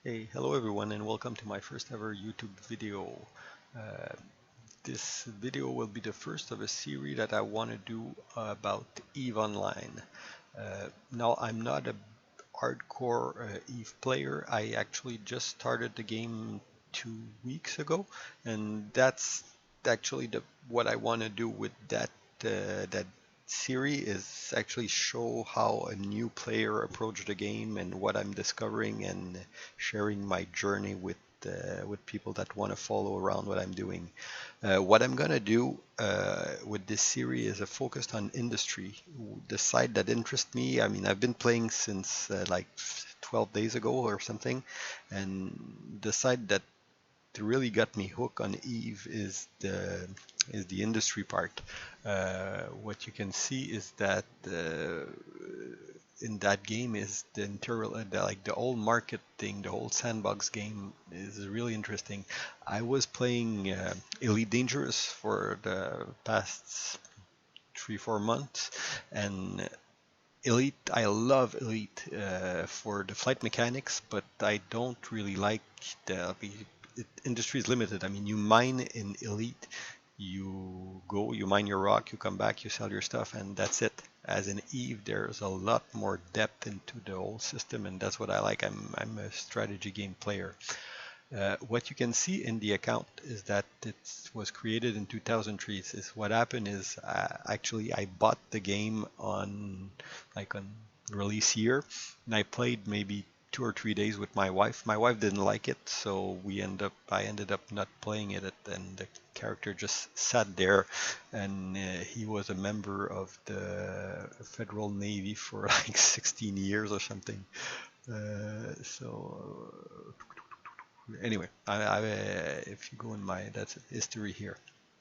Hey, hello everyone and welcome to my first ever YouTube video. Uh, this video will be the first of a series that I want to do about EVE Online. Now I'm not a hardcore EVE player. I actually just started the game 2 weeks ago, and that's actually what I want to do with that series is actually show how a new player approached the game and what I'm discovering and sharing my journey with people that want to follow around what I'm doing. What I'm gonna do with this series is a focus on industry, the side that interests me. I mean, I've been playing since like 12 days ago or something, and the side that really got me hooked on Eve is the industry part. What you can see is that in that game is the interior, like the whole market thing, the whole sandbox game is really interesting. I was playing Elite Dangerous for the past 3-4 months, and Elite, I love Elite for the flight mechanics, but I don't really like the industry is limited. I mean, you mine in Elite, you go, you mine your rock, you come back, you sell your stuff, and that's it. As in Eve, there's a lot more depth into the whole system, and that's what I like. I'm a strategy game player. What you can see in the account is that it was created in 2003. Is what happened is actually I bought the game on release year, and I played maybe 2 or 3 days with my wife. My wife didn't like it, so I ended up not playing it, and the character just sat there, and he was a member of the Federal Navy for like 16 years or something. So anyway, if you go in my that's history here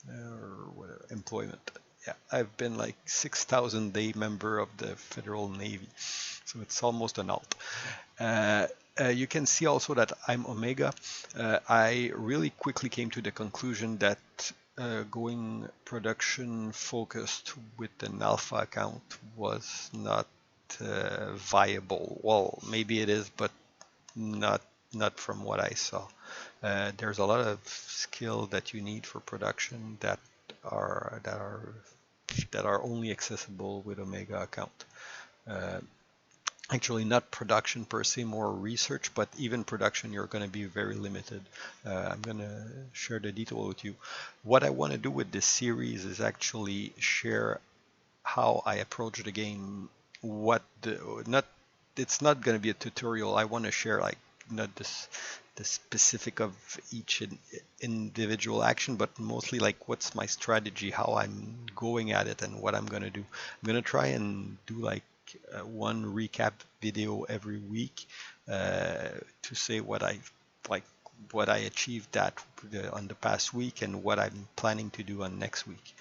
or whatever employment. Yeah, I've been like 6,000 day member of the Federal Navy, so it's almost an alt. You can see also that I'm Omega. I really quickly came to the conclusion that going production focused with an alpha account was not viable. Well, maybe it is, but not not from what I saw. There's a lot of skill that you need for production are that are that are only accessible with Omega account. Uh, Actually, not production per se, more research, but even production, you're going to be very limited. I'm going to share the detail with you. What I want to do with this series is actually share how I approach the game. What the, not It's not going to be a tutorial. I want to share like not the specific of each individual action, but mostly like what's my strategy, how I'm going at it, and what I'm going to do. I'm going to try and do like one recap video every week to say like what I achieved on the past week and what I'm planning to do on next week.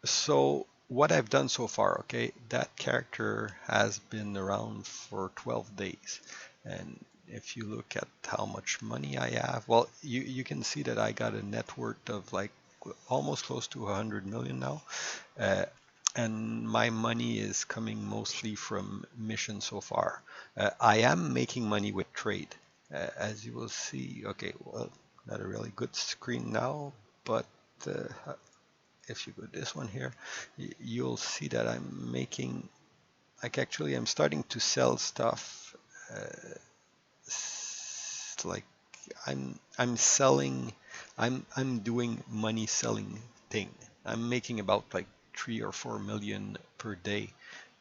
So what I've done so far, okay, that character has been around for 12 days. And if you look at how much money I have, well, you can see that I got a net worth of like almost close to 100 million now. Uh, and my money is coming mostly from missions so far. I am making money with trade. As you will see, okay, well, not a really good screen now, but if you go this one here, you'll see that I'm making, like actually I'm starting to sell stuff, like I'm selling, I'm doing money selling thing. I'm making about like 3 or 4 million per day,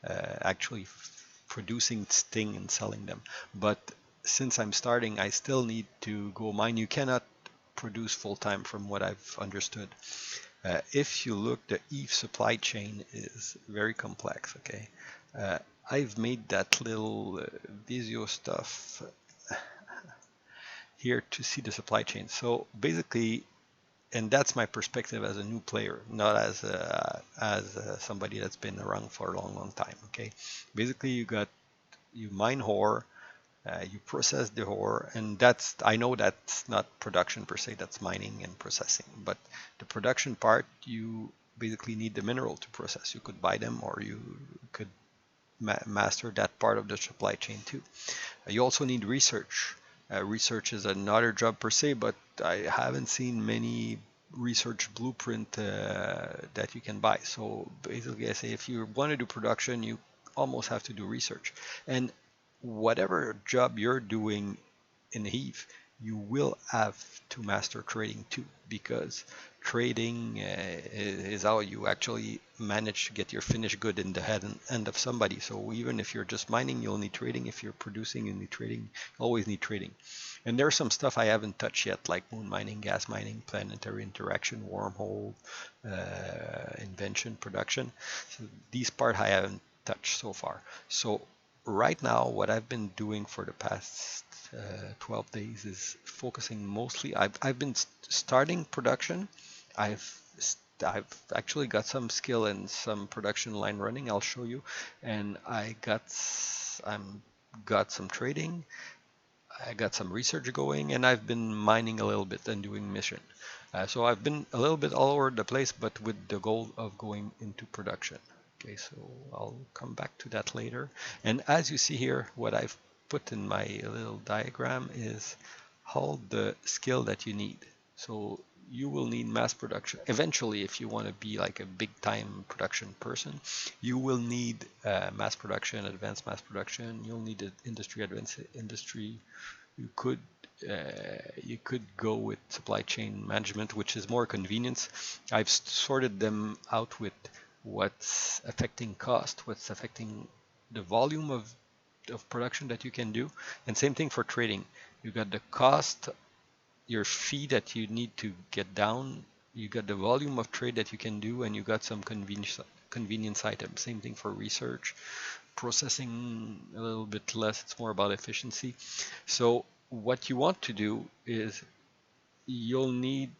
actually producing thing and selling them. But since I'm starting, I still need to go mine. You cannot produce full time from what I've understood. If you look, the Eve supply chain is very complex. Okay, I've made that little Visio stuff here to see the supply chain. So basically, and that's my perspective as a new player, not as somebody that's been around for a long, long time. Okay, basically you mine ore, you process the ore, and I know that's not production per se, that's mining and processing. But the production part, you basically need the mineral to process. You could buy them, or you could master that part of the supply chain too. You also need research. Research is another job per se, but I haven't seen many research blueprint that you can buy. So basically, I say if you want to do production, you almost have to do research. And whatever job you're doing in Heave, you will have to master trading too, because trading is how you actually manage to get your finished good in the hand of somebody. So even if you're just mining, you'll need trading. If you're producing, you need trading. You always need trading. And there's some stuff I haven't touched yet, like moon mining, gas mining, planetary interaction, wormhole, invention, production. So these part I haven't touched so far. So right now, what I've been doing for the past 12 days is focusing mostly. I've been starting production. I've I've actually got some skill in some production line running. I'll show you, and I'm got some trading. I got some research going, and I've been mining a little bit and doing mission. So I've been a little bit all over the place, but with the goal of going into production. Okay, so I'll come back to that later. And as you see here, what I've put in my little diagram is all the skill that you need. So you will need mass production. Eventually, if you want to be like a big time production person, you will need mass production, advanced mass production. You'll need industry, advanced industry. You could you could go with supply chain management, which is more convenience. I've sorted them out with what's affecting cost, what's affecting the volume of production that you can do, and same thing for trading. You got the cost, your fee that you need to get down, you got the volume of trade that you can do, and you got some convenience items. Same thing for research. Processing a little bit less, it's more about efficiency. So what you want to do is you'll need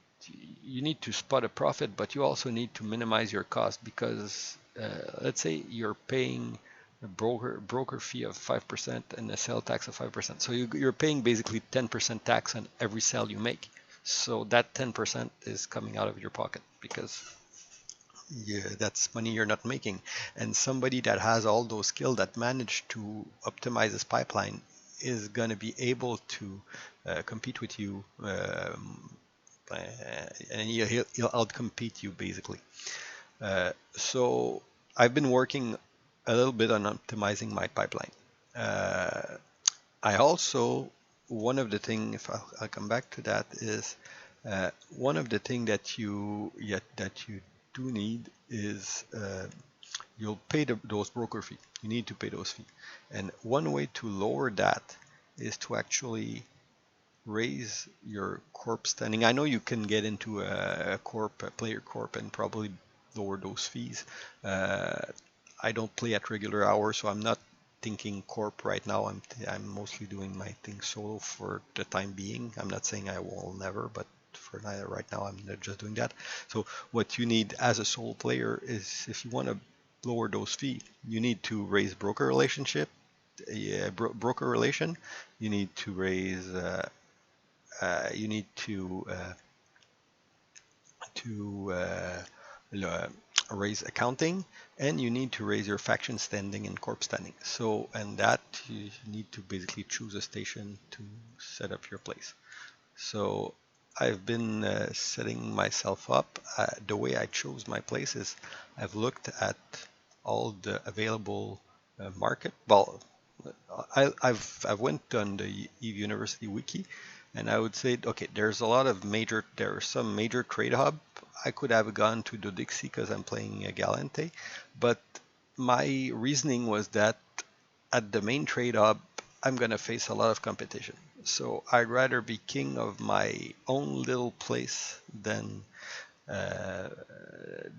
you need to spot a profit, but you also need to minimize your cost, because let's say you're paying a broker fee of 5% and a sell tax of 5%. So you're paying basically 10% tax on every sell you make. So that 10% is coming out of your pocket, because yeah, that's money you're not making. And somebody that has all those skills, that managed to optimize this pipeline, is going to be able to compete with you, and he'll outcompete you basically. So I've been working a little bit on optimizing my pipeline. Uh, I also, one of the things, if I'll come back to that, is one of the things that you do need is you'll pay those broker fee. You need to pay those fee, and one way to lower that is to actually raise your corp standing. I know you can get into a corp, a player corp, and probably lower those fees. Uh, I don't play at regular hours, so I'm not thinking corp right now. I'm mostly doing my thing solo for the time being. I'm not saying I will never, but for right now I'm just doing that. So what you need as a solo player is, if you want to lower those fees, you need to raise broker relationship. Yeah, broker relation. You need to raise. You need to raise accounting, and you need to raise your faction standing and corp standing. So, and that you need to basically choose a station to set up your place. So I've been setting myself up. The way I chose my place is I've looked at all the available market. Well, I've went on the Eve University wiki, and I would say, okay, there are some major trade hub. I could have gone to Dodixie because I'm playing a Galante, but my reasoning was that at the main trade hub, I'm gonna face a lot of competition. So I'd rather be king of my own little place uh,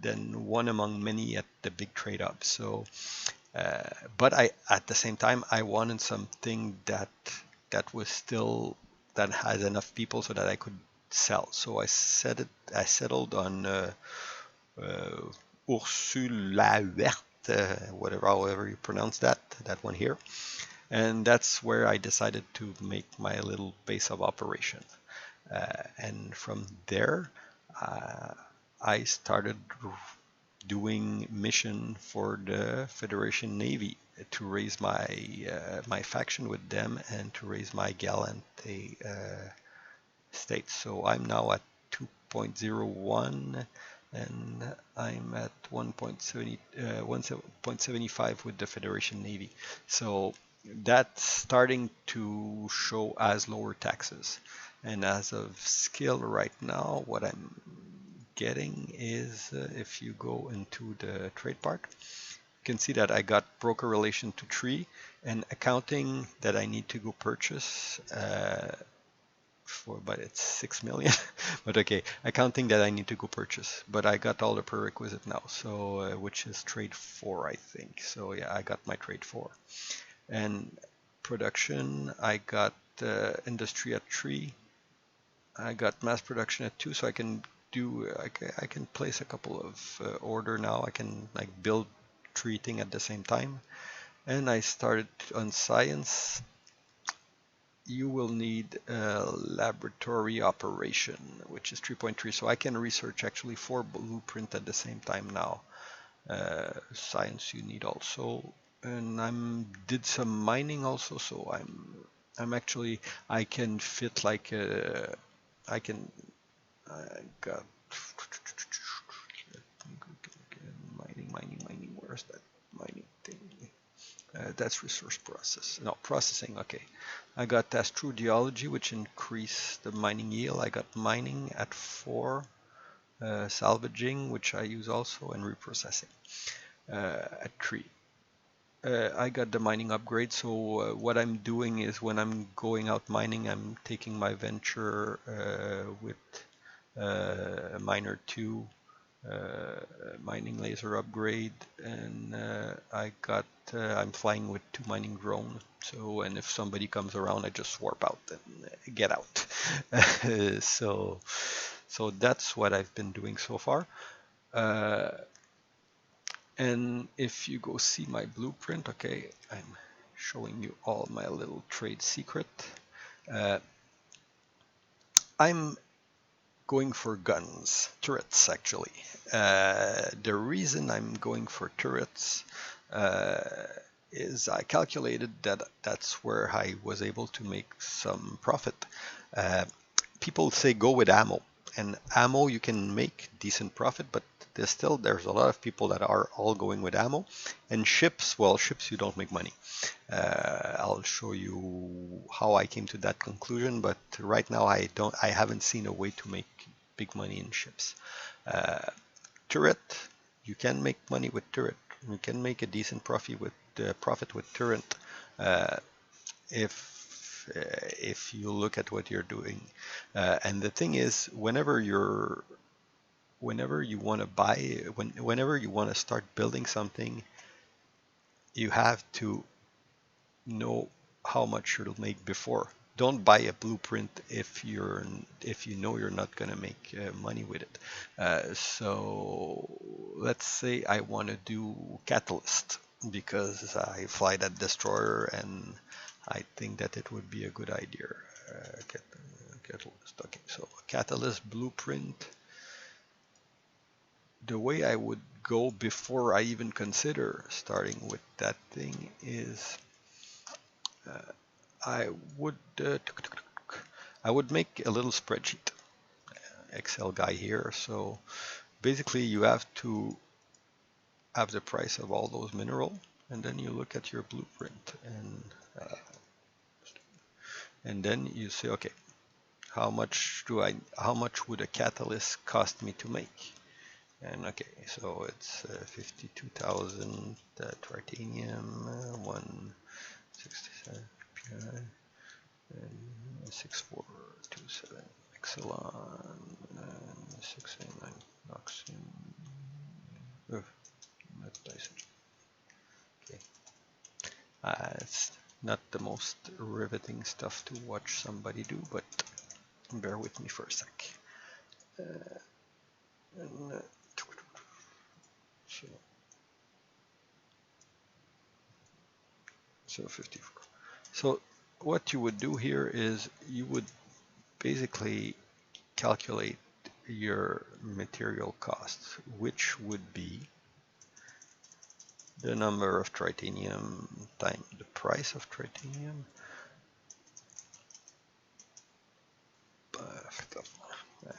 than one among many at the big trade hub. So but I, at the same time, I wanted something that was still, that has enough people so that I could sell. So I settled on uh, Ursula Verte, whatever, however you pronounce that one here, and that's where I decided to make my little base of operation. And from there, uh, I started doing mission for the Federation Navy to raise my my faction with them and to raise my Galante state. So I'm now at 2.01 and I'm at 1.75 with the Federation Navy. So that's starting to show as lower taxes. And as of skill right now, what I'm getting is if you go into the trade part, you can see that I got broker relation to 3 and accounting that I need to go purchase for, but it's 6 million. But okay, accounting that I need to go purchase. But I got all the prerequisite now, so which is trade 4, I think. So yeah, I got my trade 4. And production, I got industry at 3. I got mass production at 2, so I can do I can place a couple of order now. I can like build 3 things at the same time. And I started on science. You will need a laboratory operation, which is 3.3. So I can research actually 4 blueprint at the same time now. Science you need also, and did some mining also. So I'm actually I can fit like I got mining. Where's that mining thing? That's resource process. No, processing. Okay. I got astro geology, which increased the mining yield. I got mining at 4, salvaging, which I use also, and reprocessing at 3. I got the mining upgrade. So what I'm doing is when I'm going out mining, I'm taking my venture with miner 2. Mining laser upgrade, and I'm flying with 2 mining drone. So, and if somebody comes around, I just warp out and get out. So that's what I've been doing so far. And if you go see my blueprint, okay, I'm showing you all my little trade secret. I'm going for guns, turrets actually. The reason I'm going for turrets is I calculated that that's where I was able to make some profit. People say go with ammo, and ammo you can make decent profit, but there's a lot of people that are all going with ammo. And ships, well, ships you don't make money. I'll show you how I came to that conclusion, but right now I haven't seen a way to make big money in ships. Turret, you can make money with turret. You can make a decent profit with turret if you look at what you're doing. And the thing is, whenever you want to buy, whenever you want to start building something, you have to know how much you'll make before. Don't buy a blueprint if you know you're not going to make money with it. So let's say I want to do catalyst because I fly that destroyer and I think that it would be a good idea. Catalyst. Okay, so catalyst blueprint. The way I would go before I even consider starting with that thing is I would make a little spreadsheet, Excel guy here. So basically you have to have the price of all those minerals, and then you look at your blueprint and then you say, okay, how much would a catalyst cost me to make? And okay, so it's 52,000 titanium, 167 PI, and 6427 Exelon, and 689 Noxium. Not Dyson. Okay, it's not the most riveting stuff to watch somebody do, but bear with me for a sec. So 54. So what you would do here is you would basically calculate your material costs, which would be the number of tritanium times the price of tritanium.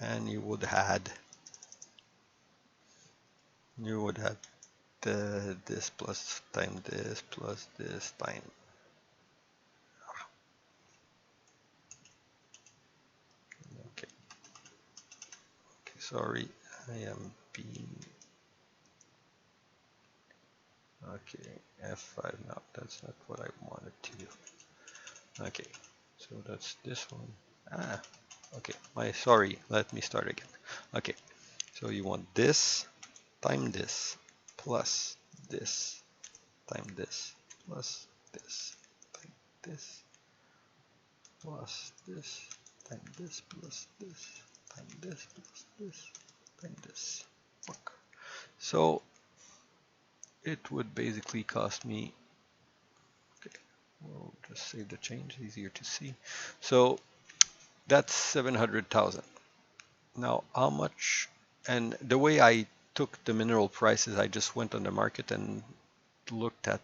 And you would have this plus time this plus this time. Okay. Okay, sorry, I am being okay. F5 now. That's not what I wanted to do. Okay, so that's this one. Ah, okay. Sorry. Let me start again. Okay, so you want this time this plus this time this plus this time this plus this time this plus this time this plus this time this. Fuck. So it would basically cost me. Okay, we'll just save the change, easier to see. So that's 700,000. Now, how much? And the way I took the mineral prices, I just went on the market and looked at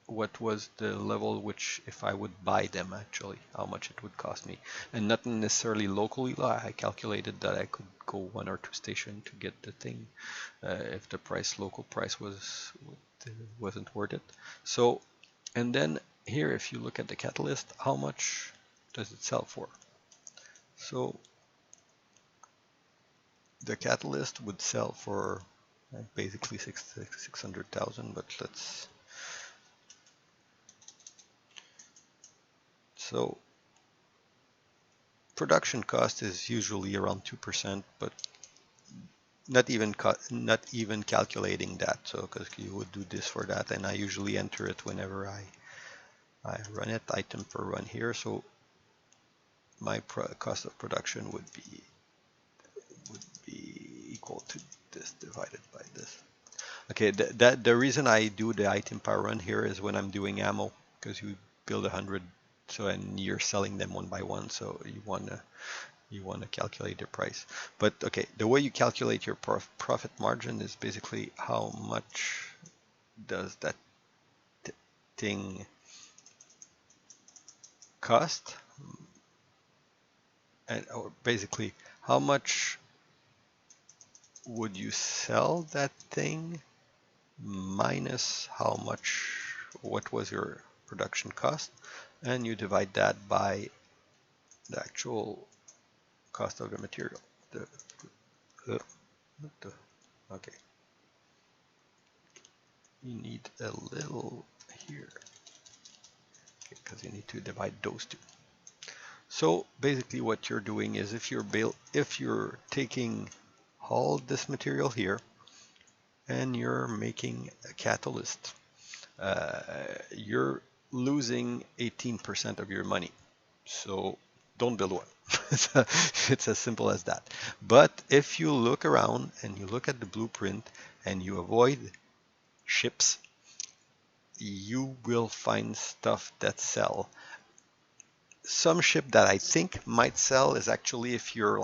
what was the level which, if I would buy them actually, how much it would cost me. And not necessarily locally, I calculated that I could go 1 or 2 stations to get the thing if the local price wasn't worth it. So, and then here, if you look at the catalyst, how much does it sell for? So the catalyst would sell for basically 600,000, but let's. So production cost is usually around 2%, but not even calculating that. So because you would do this for that, and I usually enter it whenever I run it, item per run here. So my cost of production would be equal to this divided by this. Okay, the reason I do the item per run here is when I'm doing ammo, because you build 100, so and you're selling them one by one, so you wanna calculate the price. But okay, the way you calculate your profit margin is basically how much does that thing cost, and or basically how much would you sell that thing minus what was your production cost, and you divide that by the actual cost of the material. Okay, you need a little here because you need to divide those two. So basically what you're doing is if you're taking all this material here and you're making a catalyst, you're losing 18% of your money. So don't build one. It's as simple as that. But if you look around and you look at the blueprint and you avoid ships, you will find stuff that sell. Some ship that I think might sell is actually if you're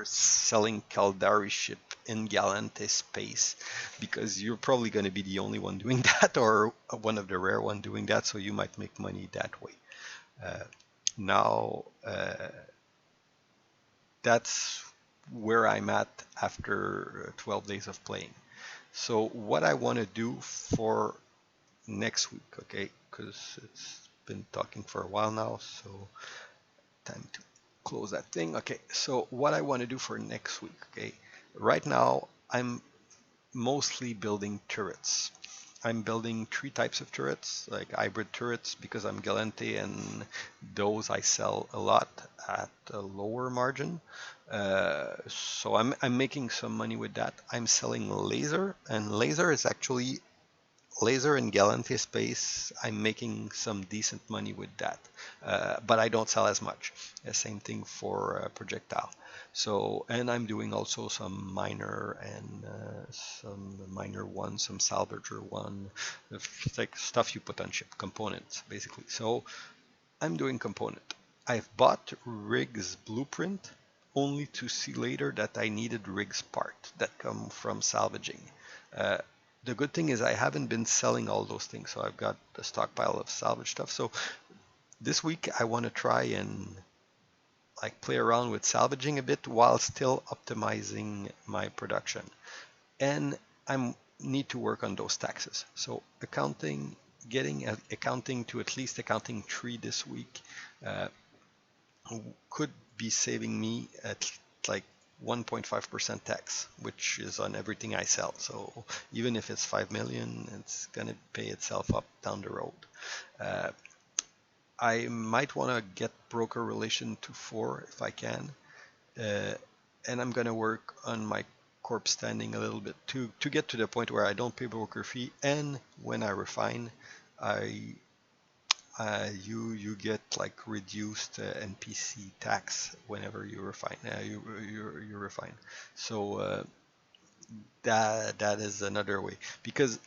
selling Caldari ship in Galante space, because you're probably going to be the only one doing that or one of the rare one doing that, so you might make money that way. Now that's where I'm at after 12 days of playing. So what I want to do for next week, okay, because it's been talking for a while now, so time to close that thing. Okay, so what I want to do for next week, okay, right now I'm mostly building turrets. I'm building 3 types of turrets, like hybrid turrets, because I'm Galante, and those I sell a lot at a lower margin. So I'm making some money with that. I'm selling laser, and laser is actually laser in Galante space. I'm making some decent money with that, but I don't sell as much. Same thing for projectile. So, and I'm doing also some minor and some minor one, some salvager one, like stuff you put on ship, components basically. So I'm doing component. I've bought rigs blueprint only to see later that I needed rigs part that come from salvaging. the good thing is I haven't been selling all those things, so I've got a stockpile of salvage stuff. So this week I want to try and like play around with salvaging a bit while still optimizing my production. And I need to work on those taxes. So accounting, getting accounting to at least accounting 3 this week uh, could be saving me at like 1.5% tax, which is on everything I sell. So even if it's 5 million, it's going to pay itself up down the road. Uh, I might want to get broker relation to 4 if I can. Uh, and I'm going to work on my corp standing a little bit to get to the point where I don't pay broker fee. And when I refine, I you get like reduced NPC tax whenever you refine. You refine. So that is another way, because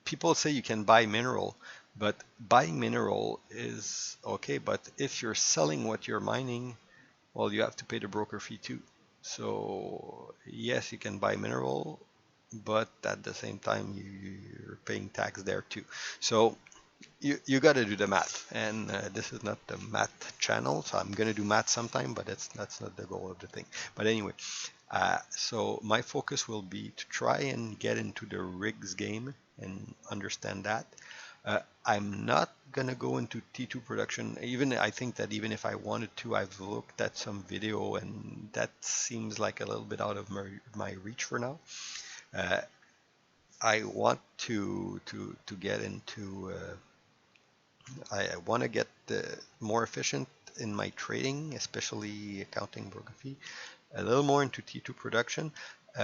people say you can buy mineral, but buying mineral is okay. But if you're selling what you're mining, well, you have to pay the broker fee too. So yes, you can buy mineral, but at the same time you're paying tax there too. So you got to do the math, and this is not the math channel, so I'm going to do math sometime, but that's not the goal of the thing. But anyway, so my focus will be to try and get into the rigs game and understand that. I'm not going to go into T2 production. Even I think that even if I wanted to, I've looked at some video and that seems like a little bit out of my reach for now. I want to get into I want to get more efficient in my trading, especially accounting broker fee, a little more into T2 production.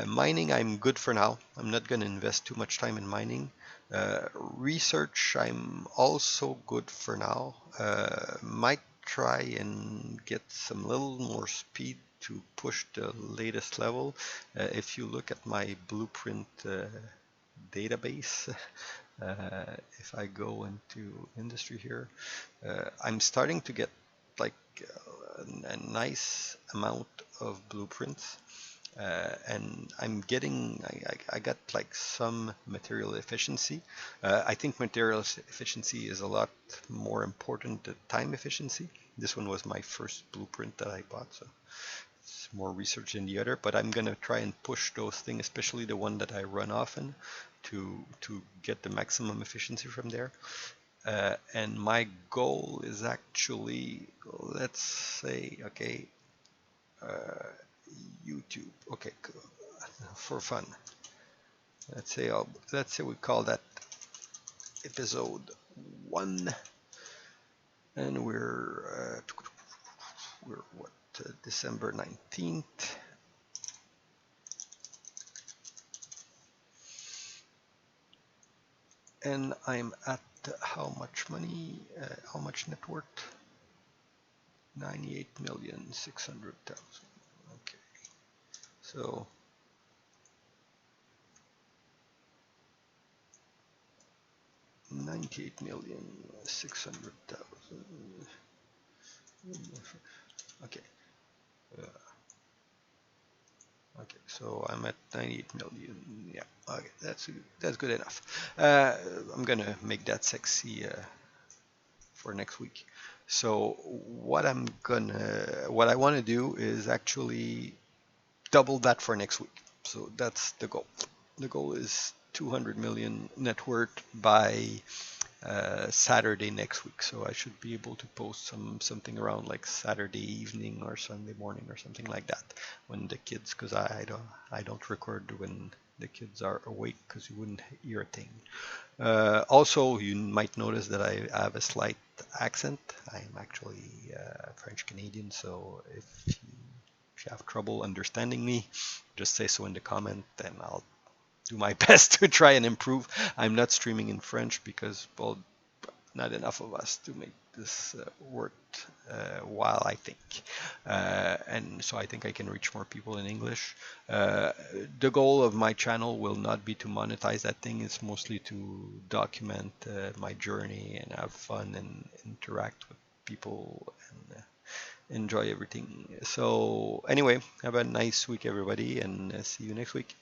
Mining, I'm good for now. I'm not going to invest too much time in mining. Research, I'm also good for now. Might try and get some little more speed to push the latest level. If you look at my blueprint database, if I go into industry here, I'm starting to get like a nice amount of blueprints. And I'm getting, I got like some material efficiency. I think material efficiency is a lot more important than time efficiency. This one was my first blueprint that I bought, so it's more research than the other. But I'm gonna try and push those things, especially the one that I run often, to get the maximum efficiency from there. And my goal is actually, let's say, okay, YouTube. Okay, for fun. Let's say we call that episode 1, and we're what, December 19th. And I'm at how much money? How much net worth? 98,600,000. Okay, so 98,600,000. Okay. Okay, so I'm at 98 million. Yeah, okay, that's good enough. I'm gonna make that sexy for next week. So what I want to do is actually double that for next week. So that's the goal. The goal is 200 million net worth by Saturday next week. So I should be able to post something around like Saturday evening or Sunday morning or something like that when the kids, because I don't record when the kids are awake because you wouldn't hear a thing. Also, you might notice that I have a slight accent. I'm actually French Canadian, so if you have trouble understanding me, just say so in the comment, and I'll do my best to try and improve. I'm not streaming in French because, well, not enough of us to make this work while, I think. And so I think I can reach more people in English. The goal of my channel will not be to monetize that thing. It's mostly to document my journey and have fun and interact with people and enjoy everything. So anyway, have a nice week, everybody, and see you next week.